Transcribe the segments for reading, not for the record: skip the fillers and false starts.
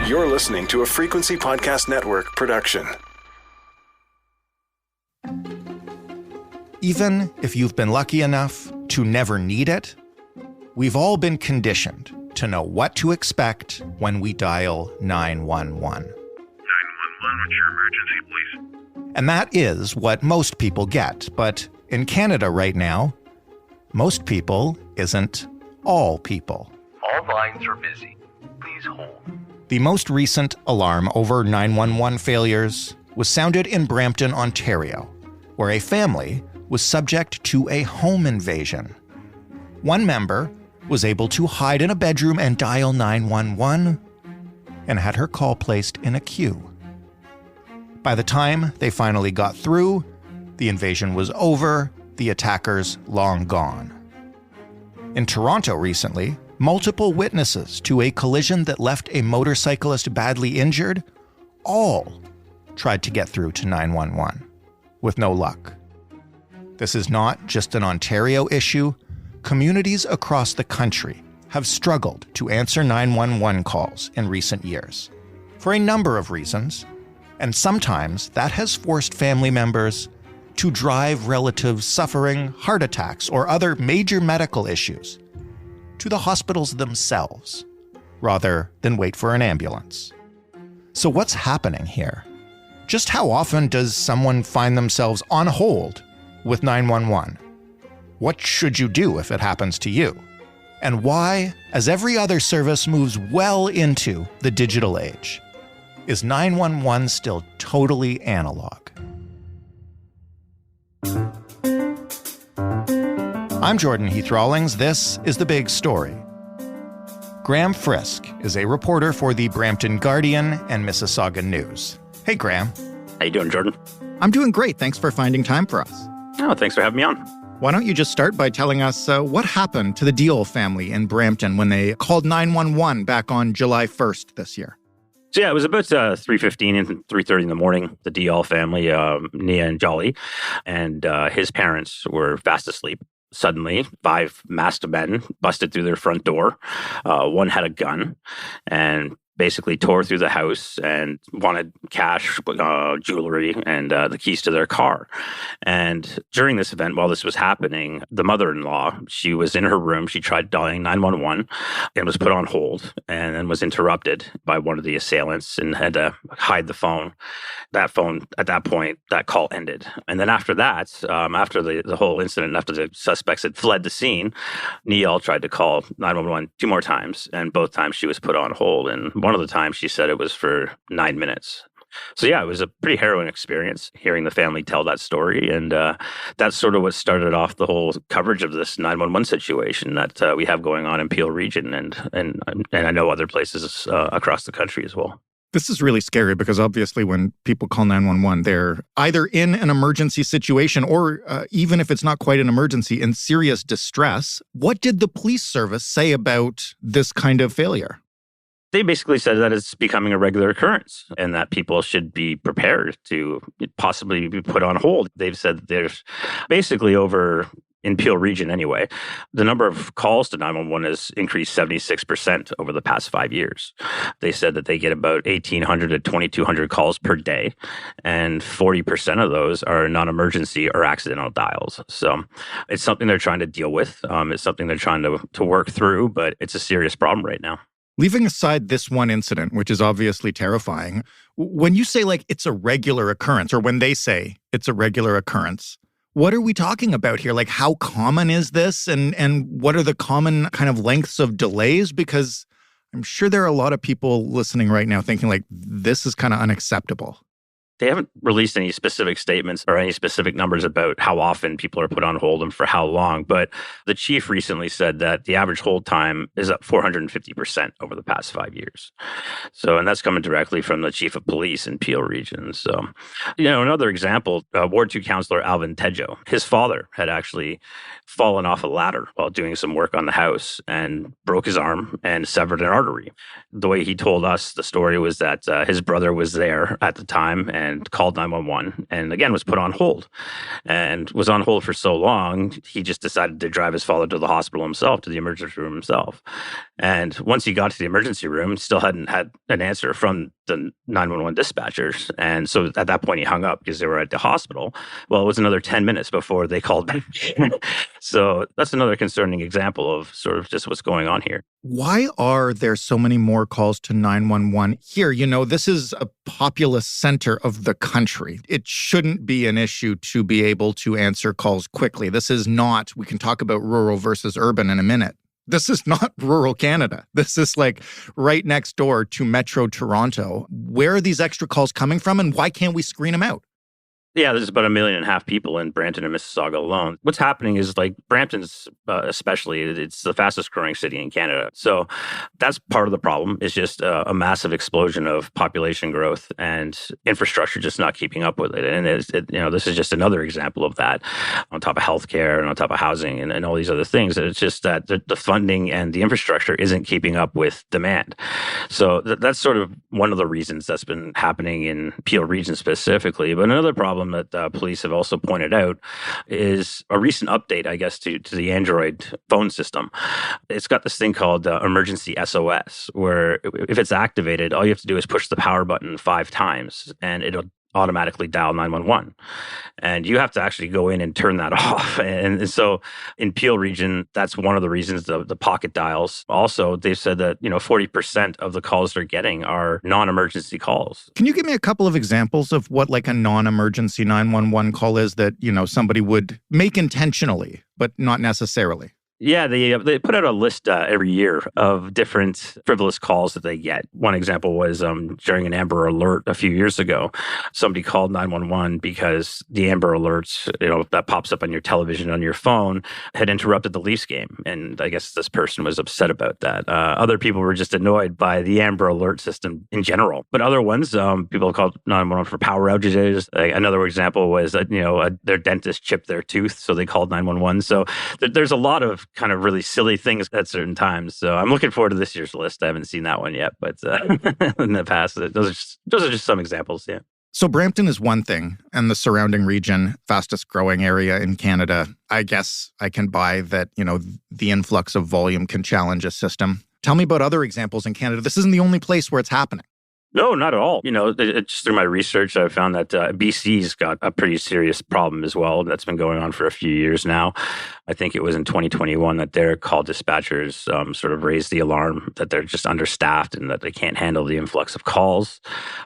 You're listening to a Frequency Podcast Network production. Even if you've been lucky enough to never need it, we've all been conditioned to know what to expect when we dial 911. 911, what's your emergency, please? And that is what most people get. But in Canada right now, most people isn't all people. All lines are busy. Please hold. The most recent alarm over 911 failures was sounded in Brampton, Ontario, where a family was subject to a home invasion. One member was able to hide in a bedroom and dial 911 and had her call placed in a queue. By the time they finally got through, the invasion was over, the attackers long gone. In Toronto recently, multiple witnesses to a collision that left a motorcyclist badly injured all tried to get through to 911, with no luck. This is not just an Ontario issue. Communities across the country have struggled to answer 911 calls in recent years, for a number of reasons, and sometimes that has forced family members to drive relatives suffering heart attacks or other major medical issues to the hospitals themselves, rather than wait for an ambulance. So what's happening here? Just how often does someone find themselves on hold with 911? What should you do if it happens to you? And why, as every other service moves well into the digital age, is 911 still totally analog? I'm Jordan Heath Rawlings. This is The Big Story. Graeme Frisque is a reporter for the Brampton Guardian and Mississauga News. Hey, Graeme. How you doing, Jordan? I'm doing great. Thanks for finding time for us. Oh, thanks for having me on. Why don't you just start by telling us what happened to the Deal family in Brampton when they called 911 back on July 1st this year? So yeah, it was about 3:15 and 3:30 in the morning. The Dial family, Nia and Jolly, and his parents were fast asleep. Suddenly, 5 masked men busted through their front door. One had a gun and basically tore through the house and wanted cash, jewelry, and the keys to their car. And during this event, while this was happening, the mother-in-law, she was in her room. She tried dialing 911 and was put on hold and then was interrupted by one of the assailants and had to hide the phone. That phone, at that point, that call ended. And then after that, after the whole incident, after the suspects had fled the scene, Neil tried to call 911 2 more times, and both times she was put on hold. And one of the times she said it was for 9 minutes. So yeah, it was a pretty harrowing experience hearing the family tell that story. And that's sort of what started off the whole coverage of this 911 situation that we have going on in Peel region and I know other places across the country as well. This is really scary because obviously when people call 911, they're either in an emergency situation or even if it's not quite an emergency, in serious distress. What did the police service say about this kind of failure? They basically said that it's becoming a regular occurrence and that people should be prepared to possibly be put on hold. They've said that there's basically in Peel region anyway, the number of calls to 911 has increased 76% over the past 5 years. They said that they get about 1,800 to 2,200 calls per day, and 40% of those are non-emergency or accidental dials. So it's something they're trying to deal with. It's something they're trying to work through, but it's a serious problem right now. Leaving aside this one incident, which is obviously terrifying, when you say it's a regular occurrence, or when they say it's a regular occurrence, what are we talking about here? How common is this? And what are the common kind of lengths of delays? Because I'm sure there are a lot of people listening right now thinking this is kind of unacceptable. They haven't released any specific statements or any specific numbers about how often people are put on hold and for how long. But the chief recently said that the average hold time is up 450% over the past 5 years. So, and that's coming directly from the chief of police in Peel region. So, another example, Ward 2 Councillor Alvin Tejo, his father had actually fallen off a ladder while doing some work on the house and broke his arm and severed an artery. The way he told us the story was that his brother was there at the time and called 911 and again was put on hold and was on hold for so long, he just decided to drive his father to the hospital himself, to the emergency room himself. And once he got to the emergency room, still hadn't had an answer from the 911 dispatchers. And so at that point, he hung up because they were at the hospital. Well, it was another 10 minutes before they called back. So that's another concerning example of sort of just what's going on here. Why are there so many more calls to 911 here? You know, this is a populous center of the country. It shouldn't be an issue to be able to answer calls quickly. This is not, we can talk about rural versus urban in a minute. This is not rural Canada. This is like right next door to Metro Toronto. Where are these extra calls coming from and why can't we screen them out? Yeah, there's about 1.5 million people in Brampton and Mississauga alone. What's happening is like Brampton's especially, it's the fastest growing city in Canada. So that's part of the problem is just a massive explosion of population growth and infrastructure just not keeping up with it. And this is just another example of that on top of healthcare and on top of housing and all these other things. It's just that the funding and the infrastructure isn't keeping up with demand. So that's sort of one of the reasons that's been happening in Peel region specifically. But another problem that police have also pointed out is a recent update, I guess, to the Android phone system. It's got this thing called emergency SOS, where if it's activated, all you have to do is push the power button 5 times and it'll automatically dial 911. And you have to actually go in and turn that off. And so in Peel region, that's one of the reasons the pocket dials. Also, they've said that, 40% of the calls they're getting are non-emergency calls. Can you give me a couple of examples of what like a non-emergency 911 call is that, somebody would make intentionally, but not necessarily? Yeah, they put out a list every year of different frivolous calls that they get. One example was during an Amber Alert a few years ago, somebody called 911 because the Amber Alerts, that pops up on your television on your phone, had interrupted the Leafs game. And I guess this person was upset about that. Other people were just annoyed by the Amber Alert system in general. But other ones, people called 911 for power outages. Another example was that, their dentist chipped their tooth, so they called 911. So there's a lot of kind of really silly things at certain times. So I'm looking forward to this year's list. I haven't seen that one yet, but in the past, those are just some examples. Yeah. So Brampton is one thing, and the surrounding region, fastest growing area in Canada. I guess I can buy that, the influx of volume can challenge a system. Tell me about other examples in Canada. This isn't the only place where it's happening. No, not at all. Just through my research, I found that BC's got a pretty serious problem as well. That's been going on for a few years now. I think it was in 2021 that their call dispatchers sort of raised the alarm that they're just understaffed and that they can't handle the influx of calls.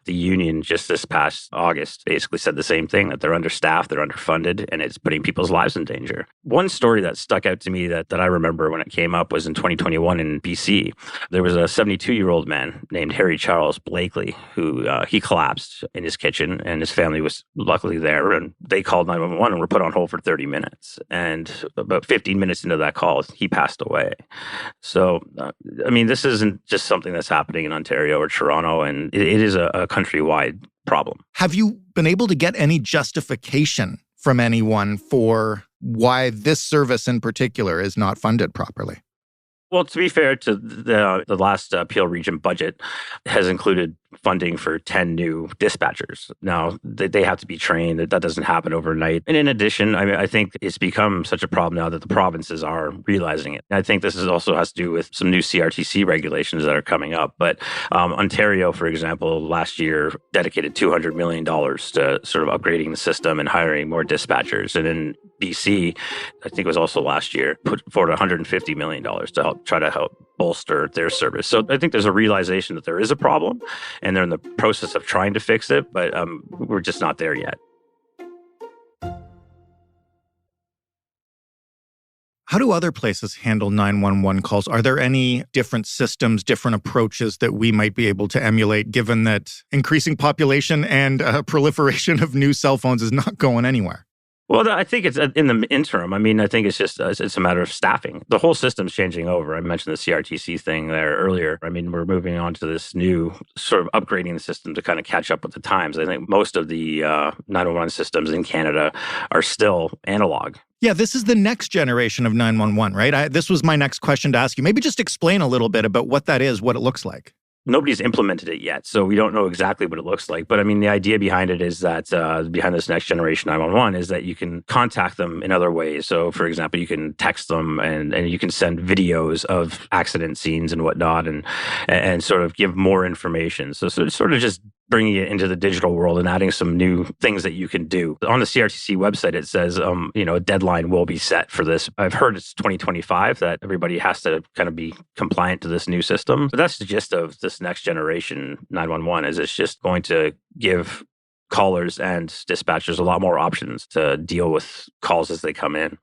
The union just this past August basically said the same thing, that they're understaffed, they're underfunded, and it's putting people's lives in danger. One story that stuck out to me that I remember when it came up was in 2021 in BC. There was a 72-year-old man named Harry Charles Blakely who he collapsed in his kitchen, and his family was luckily there, and they called 911 and were put on hold for 30 minutes. And about 15 minutes into that call, he passed away. So, this isn't just something that's happening in Ontario or Toronto, and it is a countrywide problem. Have you been able to get any justification from anyone for why this service in particular is not funded properly? Well, to be fair to the last Peel region budget has included funding for 10 new dispatchers. Now, they have to be trained. That doesn't happen overnight. And in addition, I think it's become such a problem now that the provinces are realizing it. I think this also has to do with some new CRTC regulations that are coming up. But Ontario, for example, last year dedicated $200 million to sort of upgrading the system and hiring more dispatchers. And in BC, I think it was also last year, put forward $150 million to try to help bolster their service. So I think there's a realization that there is a problem, and they're in the process of trying to fix it, but we're just not there yet. How do other places handle 911 calls? Are there any different systems, different approaches that we might be able to emulate, given that increasing population and proliferation of new cell phones is not going anywhere? Well, I think it's in the interim. I think it's just it's a matter of staffing. The whole system's changing over. I mentioned the CRTC thing there earlier. We're moving on to this new sort of upgrading the system to kind of catch up with the times. I think most of the 911 systems in Canada are still analog. Yeah, this is the next generation of 911, right? This was my next question to ask you. Maybe just explain a little bit about what that is, what it looks like. Nobody's implemented it yet, so we don't know exactly what it looks like. But I mean, the idea behind it is that behind this next generation 911 is that you can contact them in other ways. So, for example, you can text them and you can send videos of accident scenes and whatnot, and sort of give more information. So sort of just bringing it into the digital world and adding some new things that you can do. On the CRTC website, it says, a deadline will be set for this. I've heard it's 2025 that everybody has to kind of be compliant to this new system. But that's the gist of this next generation 911 is it's just going to give callers and dispatchers a lot more options to deal with calls as they come in.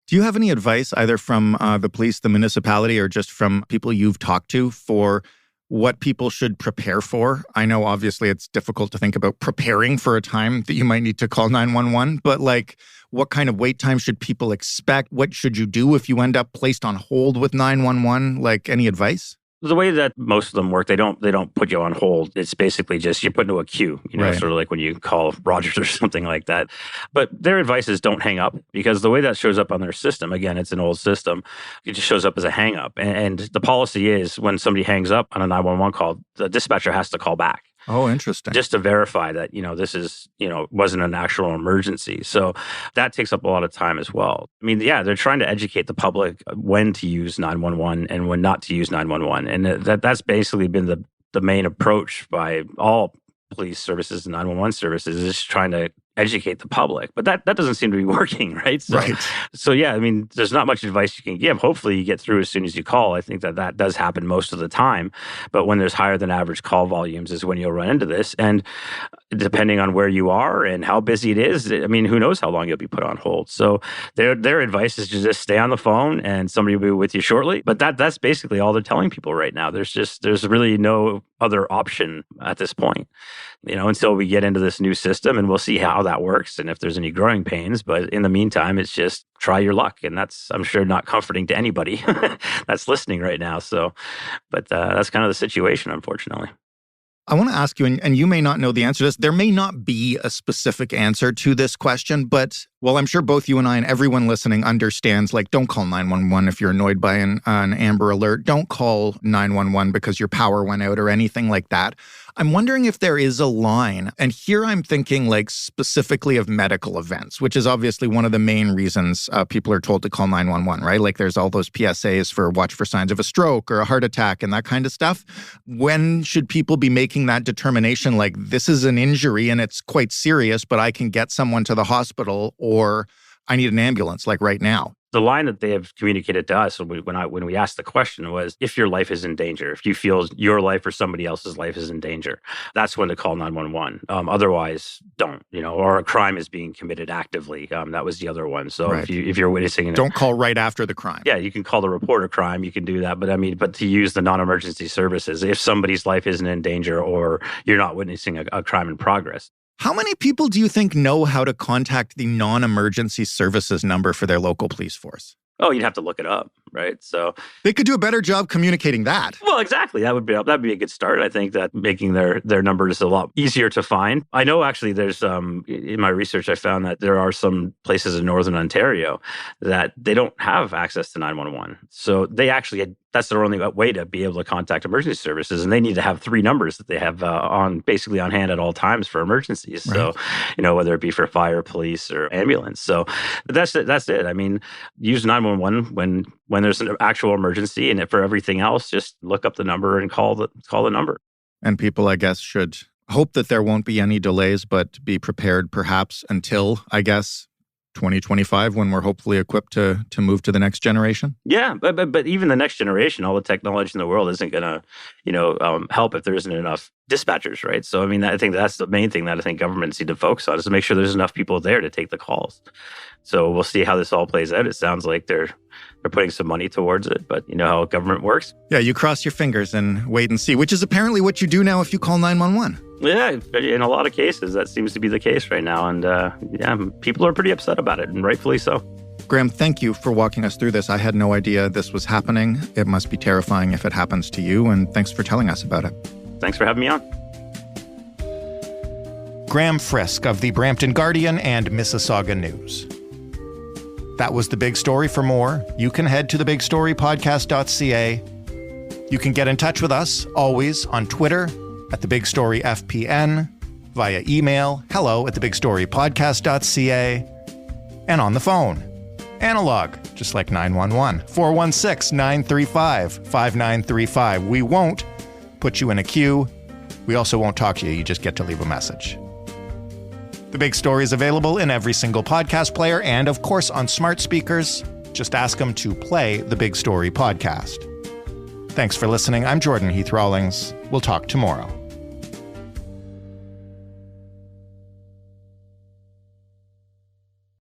Do you have any advice either from the police, the municipality, or just from people you've talked to for what people should prepare for? I know obviously it's difficult to think about preparing for a time that you might need to call 911, but like what kind of wait time should people expect? What should you do if you end up placed on hold with 911? Like any advice? The way that most of them work, they don't put you on hold. It's basically just you're put into a queue, Right. sort of like when you call Rogers or something like that. But their advice is don't hang up, because the way that shows up on their system, again, it's an old system, it just shows up as a hang up. And the policy is when somebody hangs up on a 911 call, the dispatcher has to call back. Oh, interesting. Just to verify that, this is, wasn't an actual emergency. So that takes up a lot of time as well. I mean, yeah, they're trying to educate the public when to use 911 and when not to use 911. And that's basically been the main approach by all police services and 911 services, is trying to educate the public. But that doesn't seem to be working, right? So yeah, I mean, there's not much advice you can give. Hopefully you get through as soon as you call. I think that does happen most of the time. But when there's higher than average call volumes is when you'll run into this. And depending on where you are and how busy it is, I mean, who knows how long you'll be put on hold. So their advice is to just stay on the phone and somebody will be with you shortly. But that's basically all they're telling people right now. There's really no other option at this point, until we get into this new system, and we'll see how that works and if there's any growing pains. But in the meantime, it's just try your luck. And that's, I'm sure, not comforting to anybody that's listening right now. So, but that's kind of the situation, unfortunately. I want to ask you, and you may not know the answer to this. There may not be a specific answer to this question, but well, I'm sure both you and I and everyone listening understands, like, don't call 911 if you're annoyed by an Amber Alert. Don't call 911 because your power went out or anything like that. I'm wondering if there is a line, and here I'm thinking like specifically of medical events, which is obviously one of the main reasons people are told to call 911, right? Like there's all those PSAs for watch for signs of a stroke or a heart attack and that kind of stuff. When should people be making that determination, like this is an injury and it's quite serious, but I can get someone to the hospital, or I need an ambulance like right now? The line that they have communicated to us when we asked the question was, if your life is in danger, if you feel your life or somebody else's life is in danger, that's when to call 911. Otherwise, don't, or a crime is being committed actively. That was the other one. So Right. if you're witnessing Don't call right after the crime. Yeah, you can call the report a crime. You can do that. But to use the non-emergency services, if somebody's life isn't in danger or you're not witnessing a crime in progress. How many people do you think know how to contact the non-emergency services number for their local police force? Oh, you'd have to look it up, right? So They could do a better job communicating that. well, exactly. That'd be a good start. I think that making their numbers a lot easier to find. I know actually there's in my research I found that there are some places in Northern Ontario that they don't have access to 911. So they actually that's their only way to be able to contact emergency services, and they need to have 3 numbers that they have on hand at all times for emergencies. Right. So, whether it be for fire, police, or ambulance. So that's it. I mean, use 911 when there's an actual emergency, and for everything else, just look up the number and call the number. And people, I guess, should hope that there won't be any delays, but be prepared perhaps until, I guess, 2025, when we're hopefully equipped to move to the next generation? Yeah, but even the next generation, all the technology in the world isn't going to, help if there isn't enough dispatchers, right? So, I mean, I think that's the main thing that I think governments need to focus on, is to make sure there's enough people there to take the calls. So we'll see how this all plays out. It sounds like they're putting some money towards it, but you know how government works. Yeah, you cross your fingers and wait and see, which is apparently what you do now if you call 911. Yeah, in a lot of cases, that seems to be the case right now. And people are pretty upset about it, and rightfully so. Graeme, thank you for walking us through this. I had no idea this was happening. It must be terrifying if it happens to you, and thanks for telling us about it. Thanks for having me on. Graeme Frisque of the Brampton Guardian and Mississauga News. That was The Big Story. For more, you can head to thebigstorypodcast.ca. You can get in touch with us always on Twitter at The Big Story FPN, via email, hello@thebigstorypodcast.ca, and on the phone. Analog, just like 911, 416-935-5935. We won't put you in a queue. We also won't talk to you. You just get to leave a message. The Big Story is available in every single podcast player and, of course, on smart speakers. Just ask them to play the Big Story podcast. Thanks for listening. I'm Jordan Heath Rawlings. We'll talk tomorrow.